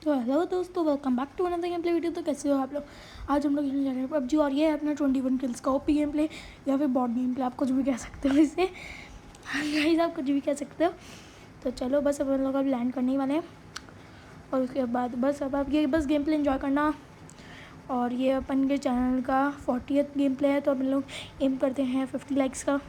तो हेलो दोस्तों, welcome back to another game play video. तो कैसे हो आप लोग। आज हम लोग खेलने जा रहे हैं पबजी और ये है अपना 21 किल्स का ओपी गेम प्ले या फिर बॉट गेम प्ले, आप कुछ भी कह सकते हो इसे। गाइस आप कुछ भी कह सकते हो। तो चलो बस अब हम लोग अब लैंड करने ही वाले हैं और उसके बाद बस अब आप ये बस गेम प्ले इन्जॉय करना। और ये अपन के चैनल का 40th गेम प्ले है, तो अपन लोग एम करते हैं 50 लाइक्स का।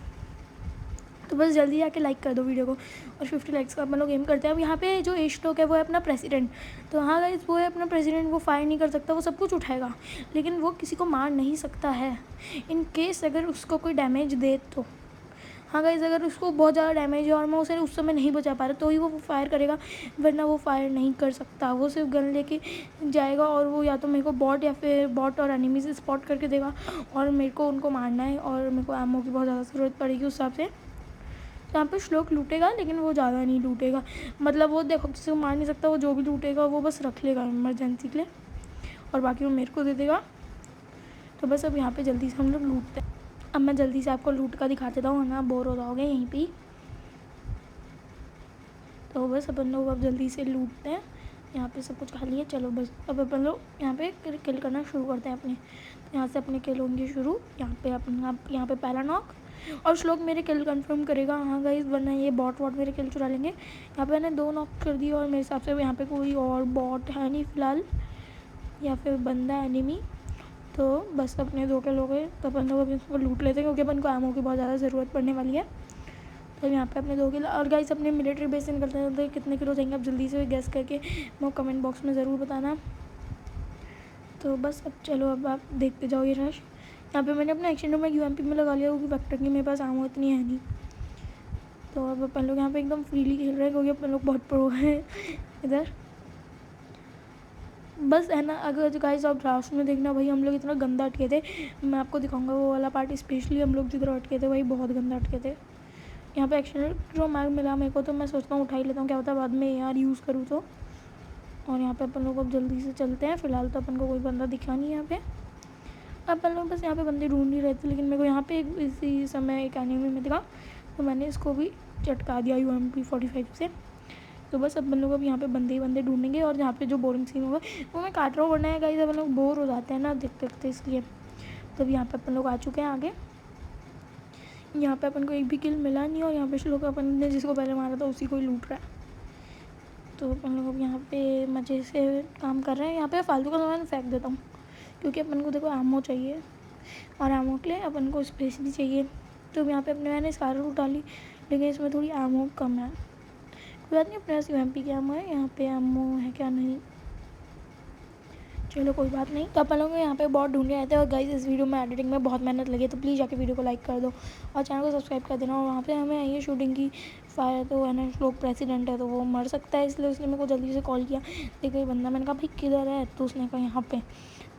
तो बस जल्दी जाके लाइक कर दो वीडियो को और 50 लाइक्स का अपन लोग एम करते हैं। अब यहाँ पे जो एज टॉक है वो है अपना प्रेसिडेंट। तो हाँ गाइस, वो है अपना प्रेसिडेंट, वो फायर नहीं कर सकता, वो सब कुछ उठाएगा लेकिन वो किसी को मार नहीं सकता है इन केस अगर उसको कोई डैमेज दे तो। हाँ गाइस, अगर उसको बहुत ज़्यादा डैमेज है और मैं उसे उस समय नहीं बचा पा रहा तो ही वो फायर करेगा, वरना वो फायर नहीं कर सकता। वो सिर्फ गन लेके जाएगा और वो या तो मेरे को बॉट या फिर बॉट और एनिमी से स्पॉट करके देगा और मेरे को उनको मारना है और मेरे को एमओ की बहुत ज़्यादा ज़रूरत पड़ेगी उस हिसाब से। यहाँ पे श्लोक लूटेगा लेकिन वो ज़्यादा नहीं लूटेगा, मतलब वो देखो किसी को मार नहीं सकता, वो जो भी लूटेगा वो बस रख लेगा इमरजेंसी के लिए और बाकी वो मेरे को दे देगा। तो बस अब यहाँ पे जल्दी से हम लोग लूटते हैं। अब मैं जल्दी से आपको लूट का दिखा देता हूँ, वरना बोर हो जाओगे यहीं पे। तो बस अपन लोग अब जल्दी से लूटते हैं। यहाँ पे सब कुछ खाली है। चलो बस अब अपन लोग यहाँ पे किल करना शुरू करते हैं अपने। यहाँ से अपने किल होंगे शुरू। यहाँ पे यहाँ पे पहला नॉक और श्लोक मेरे किल कंफर्म करेगा। हाँ गाइस, वरना ये बॉट मेरे किल चुरा लेंगे। यहाँ पे मैंने 2 नॉक कर दिए और मेरे हिसाब से यहाँ पे कोई और बॉट है नहीं फ़िलहाल, या फिर बंदा एनिमी। तो बस अपने 2 किल हो गए। तो अपन लोग अभी इसको लूट लेते हैं क्योंकि अपन को एमओ की बहुत ज़्यादा ज़रूरत पड़ने वाली है। तो यहाँ पे अपने 2 किल। और गाइस अपने मिलिट्री बेस से निकलते हैं तो कितने किलो जाएंगे आप जल्दी से गेस करके वो कमेंट बॉक्स में ज़रूर बताना। तो बस अब चलो अब आप देखते जाओ ये रश। यहाँ पे मैंने अपना एक्शन में यूएमपी में लगा लिया क्योंकि वेक्टर की मेरे पास आमो इतनी है नहीं। तो अब अपन लोग यहाँ पे एकदम फ्रीली खेल रहे हैं क्योंकि अपन लोग बहुत प्रो हैं इधर। बस है ना, अगर गाइस आप लास्ट में देखना भाई हम लोग इतना गंदा अटके थे। मैं आपको दिखाऊंगा वो वाला पार्ट, स्पेशली हम लोग जिधर अटके थे भाई बहुत गंदा अटके थे। यहाँ पे एक्शन जो मैग मिला मेरे को तो मैं सोचता हूँ उठा ही लेता हूँ, क्या होता है बाद में यार यूज़ करूँ तो। और यहाँ पे अपन लोग अब जल्दी से चलते हैं। फ़िलहाल तो अपन को कोई बंदा दिखा नहीं है यहाँ पे। अपन लोग बस यहाँ पे बंदे ढूंढ ही रहे थे लेकिन मेरे को यहाँ पे इसी समय एक एनिमी में दिखा तो मैंने इसको भी चटका दिया UMP 45 से। तो बस अपन लोग अब यहाँ पे बंदे ढूंढेंगे और यहाँ पे जो बोरिंग सीन होगा वो मैं काट रहा हूँ, वरना है गाइस अपन लोग बोर हो जाते हैं ना देखते देखते, इसलिए। तो अब यहाँ पे अपन लोग आ चुके हैं आगे। यहाँ पे अपन को एक भी किल मिला नहीं और यहाँ पे लोग अपन ने जिसको पहले मारा था उसी को ही लूट रहा है। तो अपन लोग अब यहाँ पे मज़े से काम कर रहे हैं। यहाँ पे फालतू का सामान फेंक देता हूँ क्योंकि अपन को देखो एमओ चाहिए और एमओ के लिए अपन को स्पेस भी चाहिए। तो यहाँ पे अपने मैंने स्कार रूट डाली लेकिन इसमें थोड़ी एमओ कम है। कोई बात नहीं, अपने पास UMP की एमओ है, यहाँ पे एमओ है क्या नहीं, चलो कोई बात नहीं। तो अपन लोग यहाँ पे बहुत ढूंढे आए थे और गाइस इस वीडियो में एडिटिंग में बहुत मेहनत लगी है, तो प्लीज़ जाके वीडियो को लाइक कर दो और चैनल को सब्सक्राइब कर देना। और वहाँ पे हमें आई है शूटिंग की फायर, तो है ना श्लोक प्रेसिडेंट है तो वो मर सकता है, इसलिए उसने मेरे को जल्दी से कॉल किया। देखो ये बंदा, मैंने कहा भाई किधर है, तो उसने कहा यहाँ पे।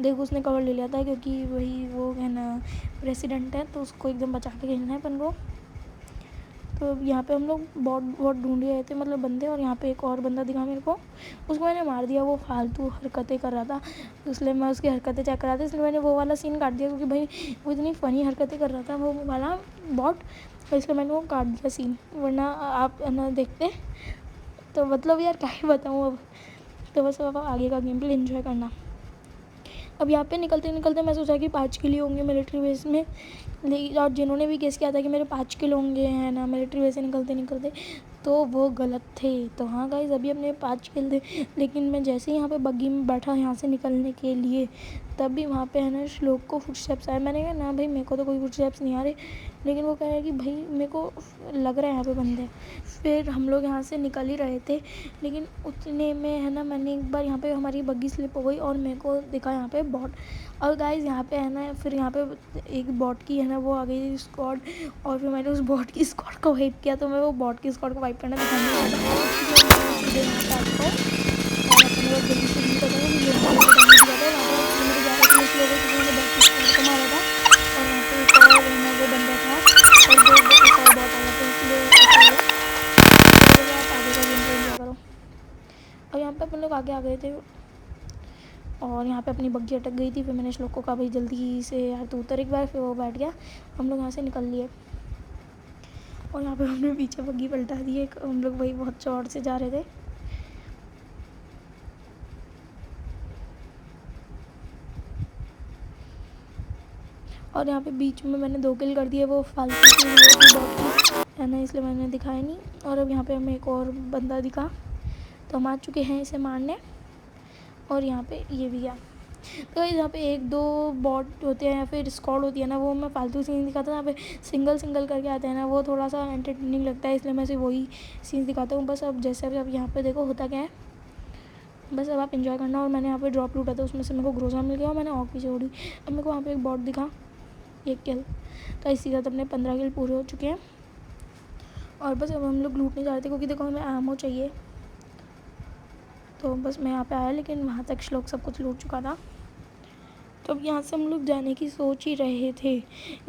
देखो उसने कवर ले लिया था क्योंकि वही वो है ना प्रेसिडेंट है, तो उसको एकदम बचा के खेलना है अपन को। तो यहाँ पे हम लोग बहुत ढूंढ रहे थे मतलब बंदे, और यहाँ पे एक और बंदा दिखा मेरे को, उसको मैंने मार दिया। वो फालतू हरकतें कर रहा था इसलिए मैं उसकी हरकतें चेक कर रहा था, इसलिए मैंने वो वाला सीन काट दिया क्योंकि भाई वो इतनी फ़नी हरकतें कर रहा था वो वाला बॉट, इसलिए मैंने वो काट दिया सीन, वरना आप ना देखते। तो मतलब यार क्या ही बताऊँ अब। तो बस अब आगे का गेम प्ले इन्जॉय करना। अब यहाँ पे निकलते निकलते मैं सोचा कि 5 किलो होंगे मिलिट्री बेस में, लेकिन और जिन्होंने भी गेस किया था कि मेरे 5 किलो होंगे है ना मिलिट्री बेस से निकलते निकलते, तो वो गलत थे। तो हाँ गाइस, अभी अपने 5 किल थे लेकिन मैं जैसे ही यहाँ पे बग्गी में बैठा यहाँ से निकलने के लिए, तब भी वहाँ पे है ना श्लोक को फुटस्टेप्स आए। मैंने कहा ना भाई मेरे को तो कोई फुटस्टेप्स नहीं आ रहे, लेकिन वो कह रहा है कि भाई मेरे को लग रहा है यहाँ पे बंदे। फिर हम लोग यहाँ से निकल ही रहे थे लेकिन उतने में है ना मैंने एक बार यहाँ पे हमारी बग्गी स्लिप हो गई और मेरे को दिखा यहाँ पे बॉट। और गाइस यहाँ पे है ना फिर यहाँ पे एक बॉट की है ना वो आ गई स्क्वाड, और फिर मैंने उस बॉट की स्क्वाड को वाइप किया। तो मैं वो बॉट की स्क्वाड को वाइप करना दिखाने और यहाँ पे अपन लोग आगे आ गए थे और यहाँ पे अपनी बग्गी अटक गई थी। फिर मैंने श्लोक को कहा भाई जल्दी से यार तू उतर एक बार, फिर वो बैठ गया। हम लोग यहाँ से निकल लिए और यहाँ पे हमने पीछे बग्गी पलटा दी। हम लोग वही बहुत चौड़ से जा रहे थे। और यहाँ पे बीच में मैंने 2 किल कर दिए, वो फालतू की बॉट है ना, इसलिए मैंने दिखाया नहीं। और अब यहाँ पे हमें एक और बंदा दिखा, तो हम आ चुके हैं इसे मारने। और यहाँ पे ये भी है। तो यहाँ पे 1-2 बॉट होते हैं या फिर स्क्वाड होती है ना, वो मैं फालतू सीन दिखाता हूँ। यहाँ पे सिंगल करके आते हैं ना, वो थोड़ा सा एंटरटेनिंग लगता है, इसलिए मैं सिर्फ वही सीन दिखाता हूँ बस। अब जैसे अब यहाँ पे देखो होता क्या है, बस अब आप इंजॉय करना। और मैंने यहाँ पे ड्रॉप लूटा था, उसमें से मेरे को ग्रोजा मिल गया और मैंने ऑक भी छोड़ी। अब मेरे को वहाँ पे एक बॉट दिखा, 1 किल। तो इसी तरह अपने 15 किल पूरे हो चुके हैं। और बस अब हम लोग लूटने जा रहे थे, क्योंकि देखो हमें आमो चाहिए। तो बस मैं यहाँ पे आया, लेकिन वहाँ तक श्लोक सब कुछ लूट चुका था। तो अब यहाँ से हम लोग जाने की सोच ही रहे थे,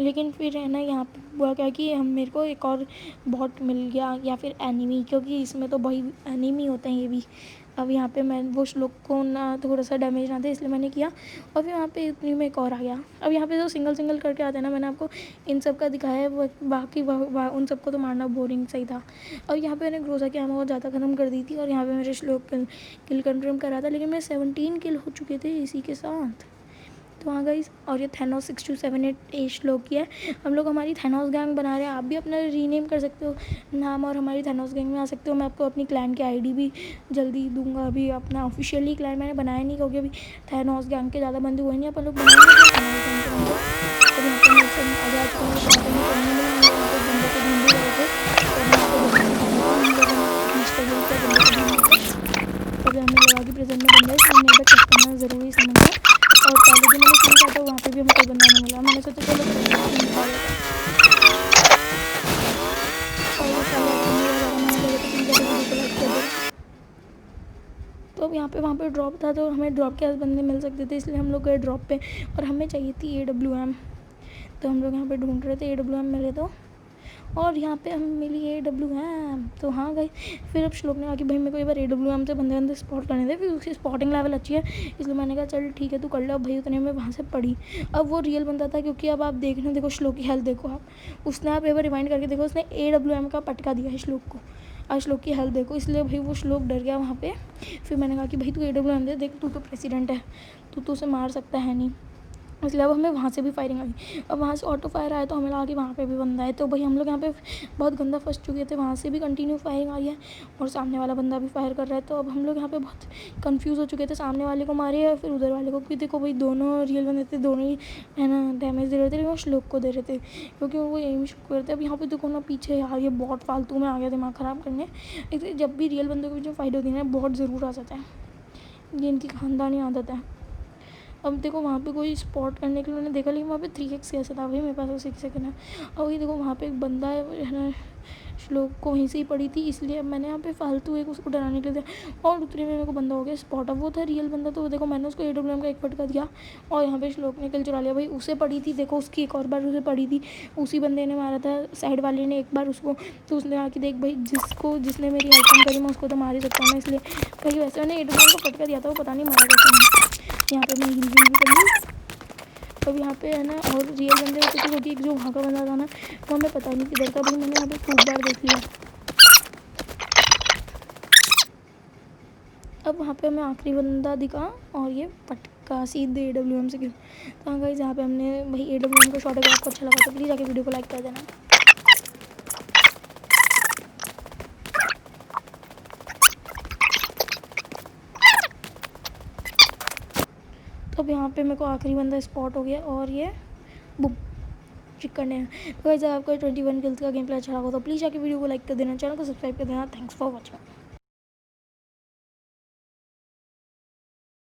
लेकिन फिर है ना यहाँ पे हुआ क्या कि हम मेरे को एक और बॉट मिल गया, या फिर एनिमी, क्योंकि इसमें तो भाई एनिमी होते हैं ये भी। अब यहाँ पे मैं वो श्लोक को ना थोड़ा सा डैमेज ना दे, इसलिए मैंने किया। और फिर वहाँ पे इतनी में एक और आ गया। अब यहाँ पे जो सिंगल करके आते हैं ना, मैंने आपको इन सब का दिखाया है, वो बाकी उन सबको तो मारना बोरिंग सही था। और यहाँ पे मैंने ग्रोजा की आमो बहुत ज़्यादा ख़त्म कर दी थी, और यहाँ पे मेरे श्लोक किल कंफर्म करा था, लेकिन मेरे 17 किल हो चुके थे इसी के साथ। तो हाँ गाइस, और ये थैनोस 6278 श्लोक की है। हम लोग हमारी थैनोस गैंग बना रहे हैं, आप भी अपना रीनेम कर सकते हो नाम और हमारी थैनोस गैंग में आ सकते हो। मैं आपको अपनी क्लैन की आईडी भी जल्दी दूंगा। अभी अपना ऑफिशियली क्लैन मैंने बनाया नहीं, क्योंकि अभी थैनोस गैंग के ज़्यादा बंदे हुए नहीं, अपन लोग बनाएंगे तो हमें लगा कि प्रेजेंट में बंदा है, इसलिए हमें चेक करना ज़रूरी समझ है। और पहले भी मैंने सीन किया था, वहाँ पे भी हमें कोई बंदा नहीं मिला। मैंने सोचा चलो तो अब यहाँ पे वहाँ पे ड्रॉप था, तो हमें ड्रॉप के आस बंदे मिल सकते थे, इसलिए हम लोग गए ड्रॉप पे। और हमें चाहिए थी AWM, तो हम लोग यहाँ पे ढूंढ रहे थे, AWM मिले तो। और यहाँ पे हमें मिली AWM, तो हाँ गई। फिर अब श्लोक ने कहा कि भाई मेरे को एक बार AWM से बंदे स्पॉट करने थे, फिर उसकी स्पॉटिंग लेवल अच्छी है, इसलिए मैंने कहा चल ठीक है तू कर लो। अब भाई उतने में वहाँ से पड़ी। अब वो रियल बंदा था, क्योंकि अब आप देख रहे हो, देखो श्लोक की हेल्थ देखो आप, उसने आप एक बार रिवाइंड करके देखो, उसने AWM का पटका दिया है श्लोक को। और श्लोक की हेल्थ देखो, इसलिए भाई वो श्लोक डर गया वहाँ पे। फिर मैंने कहा कि भाई तू AWM दे, देख तू तो प्रेसिडेंट है, तू उसे मार सकता है नहीं, इसलिए अब हमें वहाँ से भी फायरिंग आई। अब वहाँ से ऑटो फायर आया, तो हमें लगा कि वहाँ पे भी बंदा है। तो भाई हम लोग यहाँ पे बहुत गंदा फंस चुके थे, वहाँ से भी कंटिन्यू फायरिंग आई है और सामने वाला बंदा भी फायर कर रहा है। तो अब हम लोग यहाँ पे बहुत कंफ्यूज हो चुके थे, सामने वाले को मारे या फिर उधर वाले को, क्योंकि देखो भाई दोनों रियल बंदे थे, दोनों ही है ना डैमेज दे रहे थे, लेकिन वो श्लोक को दे रहे थे, क्योंकि वो एम शूट कर रहे थे। अब यहाँ पे देखो ना पीछे यार, ये बहुत फालतू में आ गया दिमाग ख़राब करने। इसलिए जब भी रियल बंदों के बीच में फाइट होती है ना, बहुत ज़रूर आ जाता है, ये इनकी खानदानी आदत है। अब देखो वहाँ पे कोई स्पॉट करने के लिए मैंने देखा, लेकिन वहाँ पे 3x कैसे था भाई, मेरे पास वो 6 सेकंड है। और ये देखो वहाँ पे एक बंदा है ना, श्लोक को वहीं से ही पड़ी थी, इसलिए अब मैंने यहाँ पे फालतू एक उसको डराने के लिए दिया, और उतने में मेरे को बंदा हो गया स्पॉट। अब वो था रियल बंदा, तो वो देखो मैंने उसको AWM का एक फटका दिया और यहाँ पे श्लोक ने किल चुरा लिया। भाई उसे पड़ी थी, देखो उसकी एक और बार उसे पड़ी थी, उसी बंदे ने मारा था, साइड वाले ने एक बार उसको। तो उसने कहा कि देख भाई जिसने मेरी हेल्प करी, मैं उसको तो मार ही सकता हूँ ना, इसलिए भाई वैसे मैंने AWM को फटका दिया था, वो पता नहीं मारा कैसे। यहाँ पे मैं हिल भी कर ली। अब यहाँ पे है ना और रियल बंदे होते थे, क्योंकि एक जो वहाँ का बंदा था ना, वो हमें पता नहीं किधर था, भाई मैंने यहाँ पे खूब बार देख लिया। अब वहाँ पे हमें आखिरी बंदा दिखा और ये पटका सीधे AWM से किल। तो हाँ गाइस, यहाँ पे हमने भाई AWM को शॉट, अगर आपको अच्छा लगा तो प्लीज़ आके वीडियो को लाइक कर देना। तो अब यहाँ पे मेरे को आखिरी बंदा स्पॉट हो गया और ये बुम चिकन है। तो गाइस, आपको 21 किल्स का गेम प्ले अच्छा लगा तो प्लीज़ आके वीडियो को लाइक कर देना, चैनल को सब्सक्राइब कर देना। Thanks for watching.